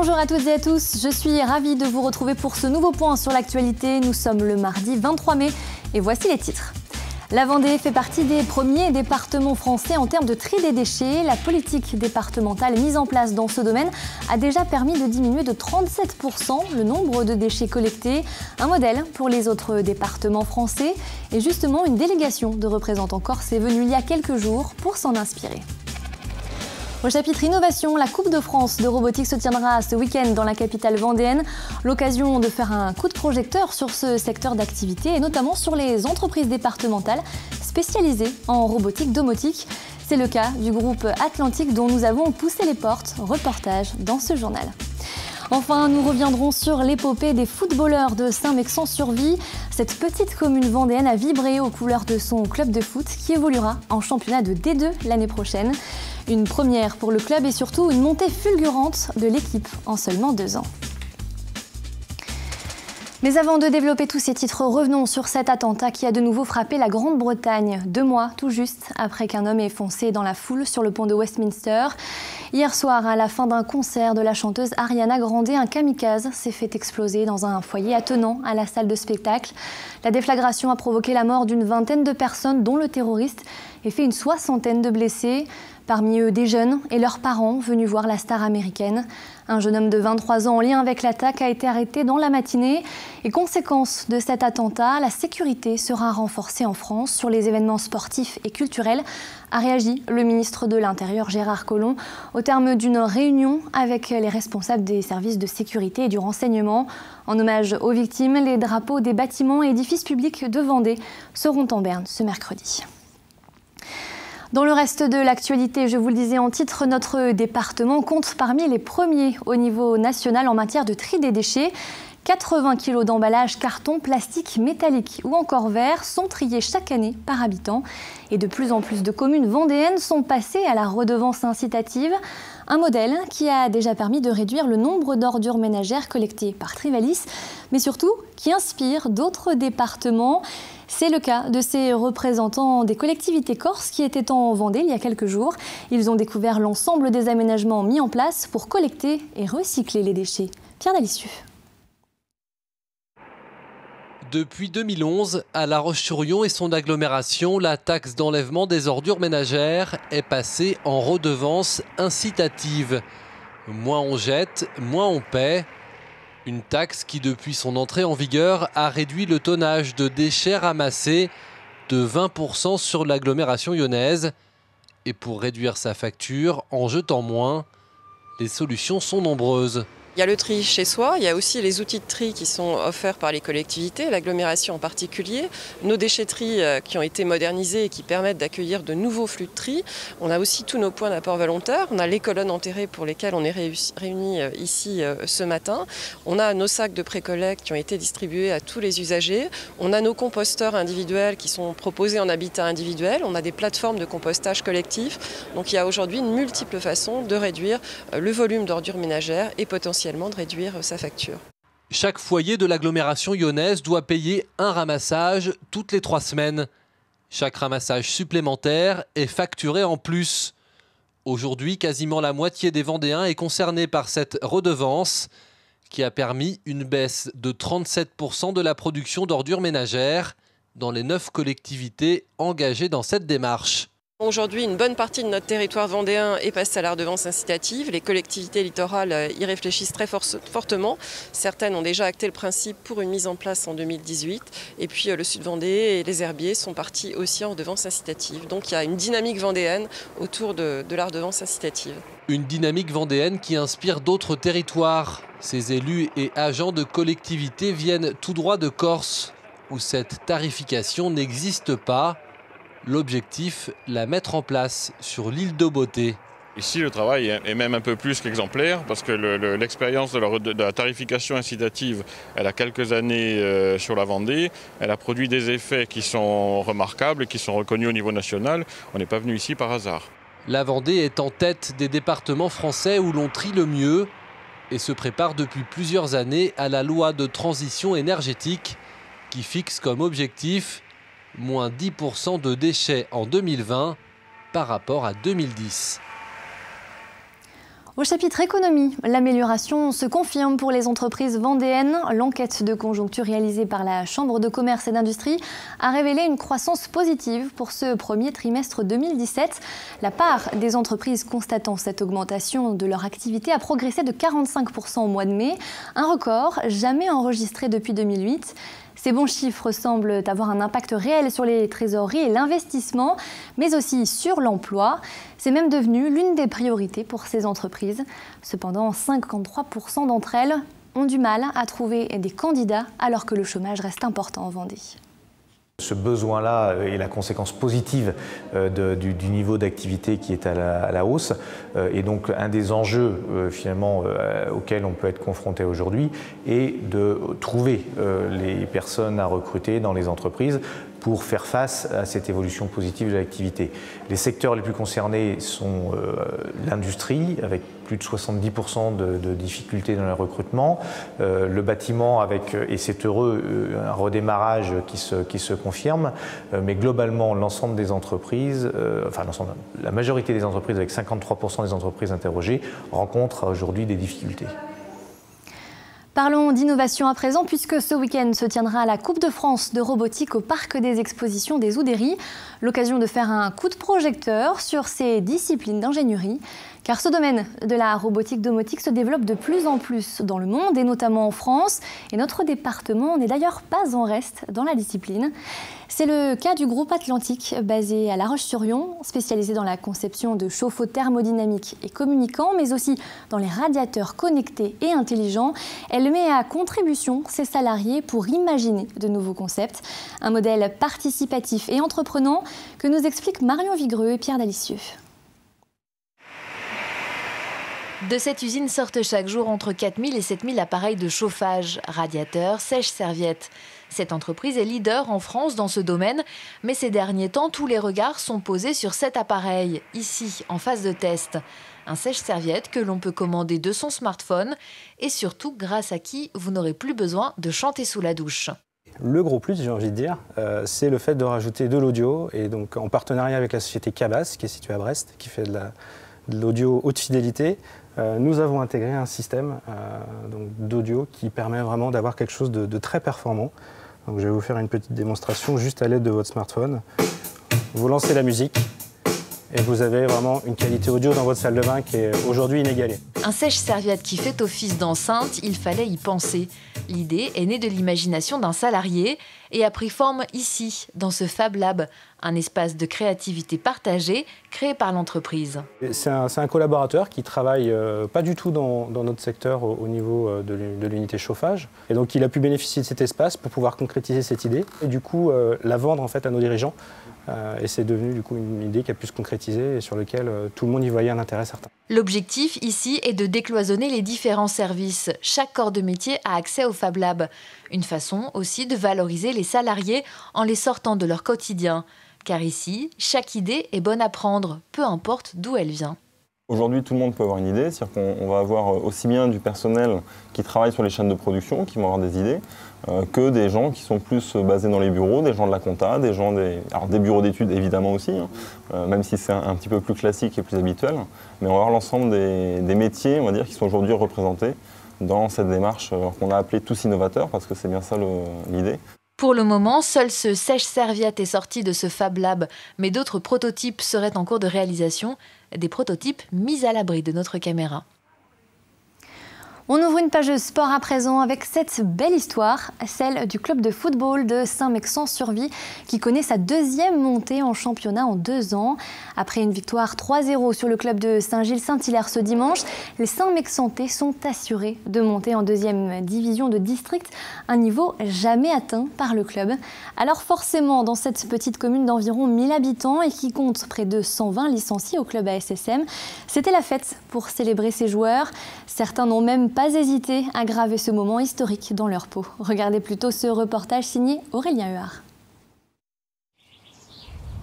Bonjour à toutes et à tous, je suis ravie de vous retrouver pour ce nouveau point sur l'actualité. Nous sommes le mardi 23 mai et voici les titres. La Vendée fait partie des premiers départements français en termes de tri des déchets. La politique départementale mise en place dans ce domaine a déjà permis de diminuer de 37% le nombre de déchets collectés. Un modèle pour les autres départements français. Et justement, une délégation de représentants corses est venue il y a quelques jours pour s'en inspirer. Au chapitre innovation, la Coupe de France de robotique se tiendra ce week-end dans la capitale vendéenne. L'occasion de faire un coup de projecteur sur ce secteur d'activité et notamment sur les entreprises départementales spécialisées en robotique domotique. C'est le cas du groupe Atlantique dont nous avons poussé les portes. Reportage dans ce journal. Enfin, nous reviendrons sur l'épopée des footballeurs de Saint-Mexant-sur-Vie. Cette petite commune vendéenne a vibré aux couleurs de son club de foot qui évoluera en championnat de D2 l'année prochaine. Une première pour le club et surtout une montée fulgurante de l'équipe en seulement 2 ans. Mais avant de développer tous ces titres, revenons sur cet attentat qui a de nouveau frappé la Grande-Bretagne, 2 mois tout juste après qu'un homme ait foncé dans la foule sur le pont de Westminster. Hier soir, à la fin d'un concert de la chanteuse Ariana Grande, un kamikaze s'est fait exploser dans un foyer attenant à la salle de spectacle. La déflagration a provoqué la mort d'une vingtaine de personnes, dont le terroriste, et fait une 60aine de blessés. Parmi eux, des jeunes et leurs parents venus voir la star américaine. Un jeune homme de 23 ans en lien avec l'attaque a été arrêté dans la matinée. Et conséquence de cet attentat, la sécurité sera renforcée en France sur les événements sportifs et culturels, a réagi le ministre de l'Intérieur Gérard Collomb au terme d'une réunion avec les responsables des services de sécurité et du renseignement. En hommage aux victimes, les drapeaux des bâtiments et édifices publics de Vendée seront en berne ce mercredi. Dans le reste de l'actualité, je vous le disais en titre, notre département compte parmi les premiers au niveau national en matière de tri des déchets. 80 kg d'emballage, carton, plastique, métallique ou encore verre sont triés chaque année par habitant. Et de plus en plus de communes vendéennes sont passées à la redevance incitative. Un modèle qui a déjà permis de réduire le nombre d'ordures ménagères collectées par Trivalis, mais surtout qui inspire d'autres départements. C'est le cas de ces représentants des collectivités corses qui étaient en Vendée il y a quelques jours. Ils ont découvert l'ensemble des aménagements mis en place pour collecter et recycler les déchets. Pierre Dalissu. Depuis 2011, à La Roche-sur-Yon et son agglomération, la taxe d'enlèvement des ordures ménagères est passée en redevance incitative. Moins on jette, moins on paie. Une taxe qui, depuis son entrée en vigueur, a réduit le tonnage de déchets ramassés de 20% sur l'agglomération yonnaise. Et pour réduire sa facture, en jetant moins, les solutions sont nombreuses. Il y a le tri chez soi, il y a aussi les outils de tri qui sont offerts par les collectivités, l'agglomération en particulier, nos déchetteries qui ont été modernisées et qui permettent d'accueillir de nouveaux flux de tri. On a aussi tous nos points d'apport volontaires, on a les colonnes enterrées pour lesquelles on est réunis ici ce matin. On a nos sacs de pré-collecte qui ont été distribués à tous les usagers. On a nos composteurs individuels qui sont proposés en habitat individuel. On a des plateformes de compostage collectif. Donc il y a aujourd'hui une multiple façon de réduire le volume d'ordures ménagères et potentiellement de réduire sa facture. Chaque foyer de l'agglomération yonnaise doit payer un ramassage toutes les 3 semaines. Chaque ramassage supplémentaire est facturé en plus. Aujourd'hui, quasiment la moitié des Vendéens est concernée par cette redevance qui a permis une baisse de 37% de la production d'ordures ménagères dans les 9 collectivités engagées dans cette démarche. Aujourd'hui, une bonne partie de notre territoire vendéen est passée à la redevance incitative. Les collectivités littorales y réfléchissent très fortement. Certaines ont déjà acté le principe pour une mise en place en 2018. Et puis le Sud-Vendée et les herbiers sont partis aussi en redevance incitative. Donc il y a une dynamique vendéenne autour de la redevance incitative. Une dynamique vendéenne qui inspire d'autres territoires. Ces élus et agents de collectivités viennent tout droit de Corse, où cette tarification n'existe pas. L'objectif, la mettre en place sur l'île de Beauté. Ici, le travail est même un peu plus qu'exemplaire parce que l'expérience de la tarification incitative, elle a quelques années sur la Vendée. Elle a produit des effets qui sont remarquables et qui sont reconnus au niveau national. On n'est pas venu ici par hasard. La Vendée est en tête des départements français où l'on trie le mieux et se prépare depuis plusieurs années à la loi de transition énergétique qui fixe comme objectif moins 10% de déchets en 2020 par rapport à 2010. Au chapitre économie, l'amélioration se confirme pour les entreprises vendéennes. L'enquête de conjoncture réalisée par la Chambre de commerce et d'industrie a révélé une croissance positive pour ce premier trimestre 2017. La part des entreprises constatant cette augmentation de leur activité a progressé de 45% au mois de mai, un record jamais enregistré depuis 2008. Ces bons chiffres semblent avoir un impact réel sur les trésoreries et l'investissement, mais aussi sur l'emploi. C'est même devenu l'une des priorités pour ces entreprises. Cependant, 53% d'entre elles ont du mal à trouver des candidats alors que le chômage reste important en Vendée. Ce besoin-là est la conséquence positive du niveau d'activité qui est à la hausse. Et donc un des enjeux finalement auxquels on peut être confronté aujourd'hui est de trouver les personnes à recruter dans les entreprises pour faire face à cette évolution positive de l'activité. Les secteurs les plus concernés sont l'industrie, avec plus de 70% de difficultés dans le recrutement, le bâtiment avec, et c'est heureux, un redémarrage qui se confirme, mais globalement l'ensemble des entreprises, la majorité des entreprises, avec 53% des entreprises interrogées, rencontrent aujourd'hui des difficultés. Parlons d'innovation à présent, puisque ce week-end se tiendra la Coupe de France de robotique au Parc des Expositions des Ouderies. L'occasion de faire un coup de projecteur sur ces disciplines d'ingénierie. Car ce domaine de la robotique domotique se développe de plus en plus dans le monde, et notamment en France. Et notre département n'est d'ailleurs pas en reste dans la discipline. C'est le cas du groupe Atlantique, basé à La Roche-sur-Yon, spécialisé dans la conception de chauffe-eau thermodynamiques et communicants, mais aussi dans les radiateurs connectés et intelligents. Elle met à contribution ses salariés pour imaginer de nouveaux concepts. Un modèle participatif et entreprenant que nous expliquent Marion Vigreux et Pierre Dalicieux. De cette usine sortent chaque jour entre 4000 et 7000 appareils de chauffage, radiateurs, sèche-serviettes. Cette entreprise est leader en France dans ce domaine, mais ces derniers temps, tous les regards sont posés sur cet appareil, ici, en phase de test. Un sèche-serviette que l'on peut commander de son smartphone et surtout grâce à qui vous n'aurez plus besoin de chanter sous la douche. Le gros plus, j'ai envie de dire, c'est le fait de rajouter de l'audio, et donc en partenariat avec la société Cabas, qui est située à Brest, qui fait de l'audio haute fidélité. Nous avons intégré un système d'audio qui permet vraiment d'avoir quelque chose de très performant. Donc, je vais vous faire une petite démonstration juste à l'aide de votre smartphone. Vous lancez la musique et vous avez vraiment une qualité audio dans votre salle de bain qui est aujourd'hui inégalée. Un sèche-serviette qui fait office d'enceinte, il fallait y penser. L'idée est née de l'imagination d'un salarié et a pris forme ici, dans ce Fab Lab, un espace de créativité partagée créé par l'entreprise. C'est un collaborateur qui travaille pas du tout dans notre secteur au niveau de l'unité chauffage. Et donc il a pu bénéficier de cet espace pour pouvoir concrétiser cette idée et du coup la vendre en fait à nos dirigeants. Et c'est devenu du coup une idée qui a pu se concrétiser et sur laquelle tout le monde y voyait un intérêt certain. L'objectif ici est de décloisonner les différents services. Chaque corps de métier a accès au Fab Lab. Une façon aussi de valoriser les salariés en les sortant de leur quotidien. Car ici, chaque idée est bonne à prendre, peu importe d'où elle vient. Aujourd'hui, tout le monde peut avoir une idée, c'est-à-dire qu'on va avoir aussi bien du personnel qui travaille sur les chaînes de production, qui vont avoir des idées, que des gens qui sont plus basés dans les bureaux, des gens de la compta, alors des bureaux d'études évidemment aussi, même si c'est un petit peu plus classique et plus habituel, mais on va avoir l'ensemble des métiers, on va dire, qui sont aujourd'hui représentés dans cette démarche qu'on a appelée Tous Innovateurs, parce que c'est bien ça l'idée. Pour le moment, seul ce sèche-serviette est sorti de ce Fab Lab, mais d'autres prototypes seraient en cours de réalisation, des prototypes mis à l'abri de notre caméra. On ouvre une page sport à présent avec cette belle histoire, celle du club de football de Saint-Mexant-sur-Vie qui connaît sa deuxième montée en championnat en 2 ans. Après une victoire 3-0 sur le club de Saint-Gilles-Saint-Hilaire ce dimanche, les Saint-Mexantais sont assurés de monter en 2e division de district, un niveau jamais atteint par le club. Alors forcément, dans cette petite commune d'environ 1000 habitants et qui compte près de 120 licenciés au club ASSM, c'était la fête pour célébrer ces joueurs. Certains n'ont même pas hésité à graver ce moment historique dans leur peau. Regardez plutôt ce reportage signé Aurélien Huard.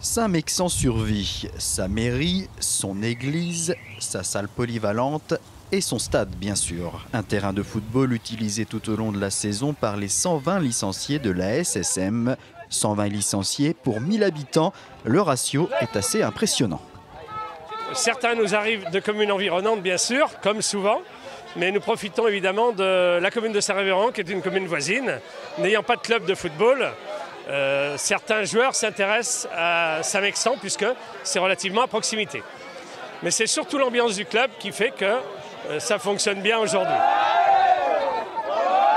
Saint-Mexant-sur-Vie, sa mairie, son église, sa salle polyvalente et son stade bien sûr. Un terrain de football utilisé tout au long de la saison par les 120 licenciés de la SSM. 120 licenciés pour 1000 habitants, le ratio est assez impressionnant. Certains nous arrivent de communes environnantes, bien sûr, comme souvent, mais nous profitons évidemment de la commune de Saint-Révérend, qui est une commune voisine. N'ayant pas de club de football, certains joueurs s'intéressent à Saint-Mexant, puisque c'est relativement à proximité. Mais c'est surtout l'ambiance du club qui fait que ça fonctionne bien aujourd'hui.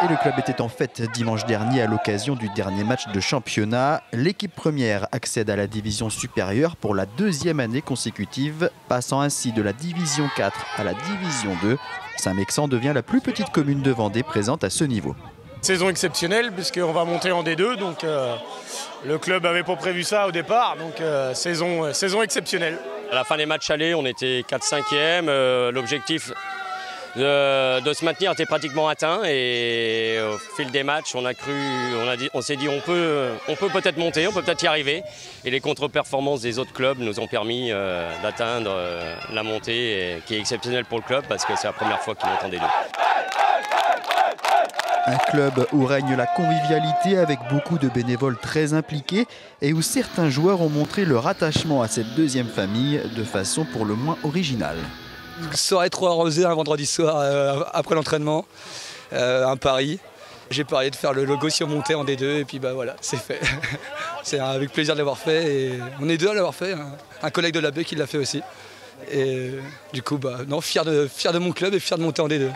Et le club était en fête dimanche dernier à l'occasion du dernier match de championnat. L'équipe première accède à la division supérieure pour la 2e année consécutive, passant ainsi de la division 4 à la division 2. Saint-Mexant devient la plus petite commune de Vendée présente à ce niveau. Saison exceptionnelle puisqu'on va monter en D2, donc le club n'avait pas prévu ça au départ, donc saison exceptionnelle. À la fin des matchs allés, on était 4-5e, l'objectif de se maintenir était pratiquement atteint et au fil des matchs on s'est dit on peut peut-être monter, on peut peut-être y arriver et les contre-performances des autres clubs nous ont permis d'atteindre la montée qui est exceptionnelle pour le club parce que c'est la première fois qu'il monte en D2. Un club où règne la convivialité avec beaucoup de bénévoles très impliqués et où certains joueurs ont montré leur attachement à cette 2e famille de façon pour le moins originale. Soirée trop arrosée un vendredi soir après l'entraînement, un pari. J'ai parié de faire le logo si on montait en D2 et puis bah voilà, c'est fait. C'est avec plaisir de l'avoir fait et on est deux à l'avoir fait, un collègue de l'AB qui l'a fait aussi. Et du coup, fier de mon club et fier de monter en D2.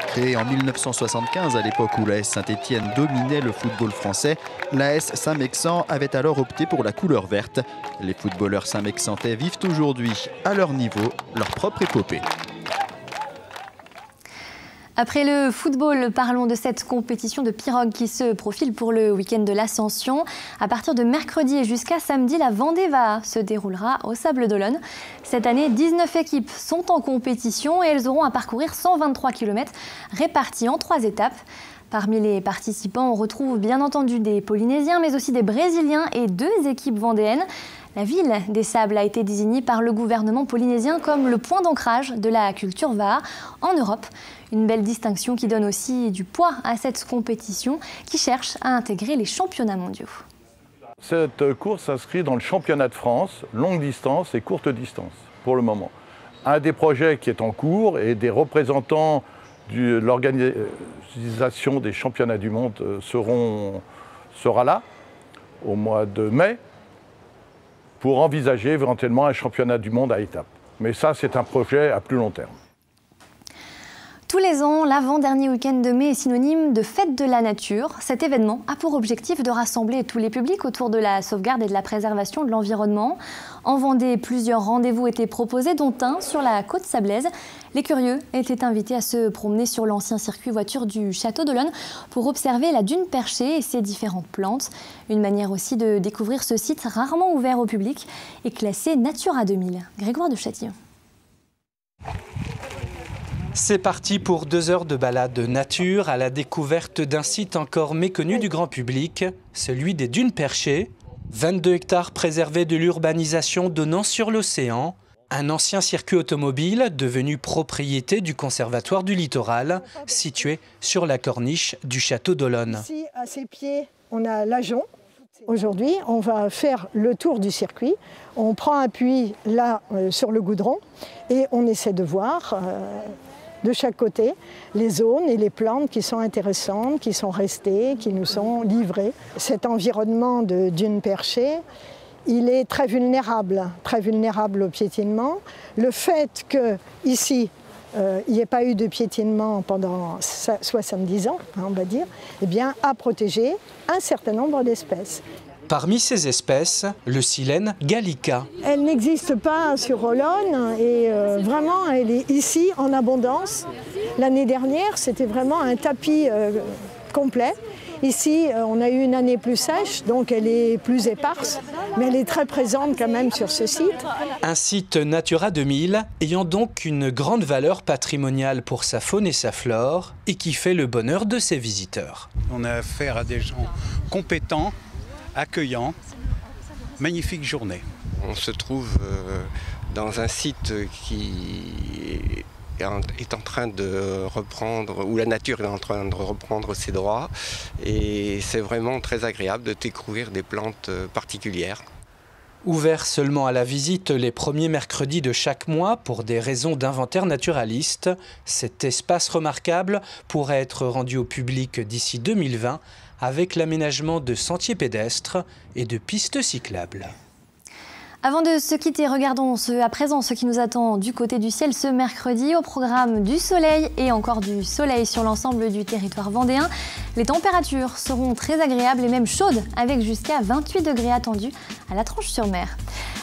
Créé en 1975, à l'époque où l'AS Saint-Étienne dominait le football français, l'AS Saint-Mexant avait alors opté pour la couleur verte. Les footballeurs saint-mexantais vivent aujourd'hui, à leur niveau, leur propre épopée. Après le football, parlons de cette compétition de pirogue qui se profile pour le week-end de l'Ascension. À partir de mercredi et jusqu'à samedi, la Vendée-Vaha se déroulera au Sables-d'Olonne. Cette année, 19 équipes sont en compétition et elles auront à parcourir 123 km répartis en 3 étapes. Parmi les participants, on retrouve bien entendu des Polynésiens, mais aussi des Brésiliens et 2 équipes vendéennes. La ville des Sables a été désignée par le gouvernement polynésien comme le point d'ancrage de la culture Vaha en Europe. Une belle distinction qui donne aussi du poids à cette compétition qui cherche à intégrer les championnats mondiaux. Cette course s'inscrit dans le championnat de France, longue distance et courte distance pour le moment. Un des projets qui est en cours et des représentants de l'organisation des championnats du monde sera là au mois de mai pour envisager éventuellement un championnat du monde à étapes. Mais ça, c'est un projet à plus long terme. Tous les ans, l'avant-dernier week-end de mai est synonyme de fête de la nature. Cet événement a pour objectif de rassembler tous les publics autour de la sauvegarde et de la préservation de l'environnement. En Vendée, plusieurs rendez-vous étaient proposés, dont un sur la côte sablaise. Les curieux étaient invités à se promener sur l'ancien circuit voiture du Château-d'Olonne pour observer la dune perchée et ses différentes plantes. Une manière aussi de découvrir ce site rarement ouvert au public et classé Natura 2000. Grégoire de Châtillon. C'est parti pour 2 heures de balade nature à la découverte d'un site encore méconnu du grand public, celui des dunes perchées. 22 hectares préservés de l'urbanisation donnant sur l'océan. Un ancien circuit automobile devenu propriété du Conservatoire du Littoral, situé sur la corniche du Château-d'Olonne. Ici, à ses pieds, on a l'Ajon. Aujourd'hui, on va faire le tour du circuit. On prend appui là sur le goudron et on essaie de voir de chaque côté les zones et les plantes qui sont intéressantes, qui sont restées, qui nous sont livrées. Cet environnement de dunes perchées, il est très vulnérable au piétinement. Le fait qu'ici, il n'y ait pas eu de piétinement pendant 70 ans, on va dire, eh bien, a protégé un certain nombre d'espèces. Parmi ces espèces, le silène gallica. Elle n'existe pas sur Olonne et vraiment elle est ici en abondance. L'année dernière, c'était vraiment un tapis complet. Ici, on a eu une année plus sèche, donc elle est plus éparse, mais elle est très présente quand même sur ce site. Un site Natura 2000 ayant donc une grande valeur patrimoniale pour sa faune et sa flore et qui fait le bonheur de ses visiteurs. On a affaire à des gens compétents, accueillants, magnifique journée. On se trouve dans un site qui est en train de reprendre, où la nature est en train de reprendre ses droits et c'est vraiment très agréable de découvrir des plantes particulières. Ouvert seulement à la visite les premiers mercredis de chaque mois pour des raisons d'inventaire naturaliste, cet espace remarquable pourrait être rendu au public d'ici 2020 avec l'aménagement de sentiers pédestres et de pistes cyclables. Avant de se quitter, regardons à présent ce qui nous attend du côté du ciel ce mercredi. Au programme du soleil et encore du soleil sur l'ensemble du territoire vendéen. Les températures seront très agréables et même chaudes avec jusqu'à 28 degrés attendus à la Tranche-sur-Mer.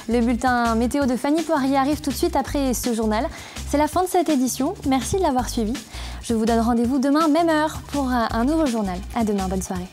Le bulletin météo de Fanny Poirier arrive tout de suite après ce journal. C'est la fin de cette édition. Merci de l'avoir suivi. Je vous donne rendez-vous demain, même heure, pour un nouveau journal. À demain, bonne soirée.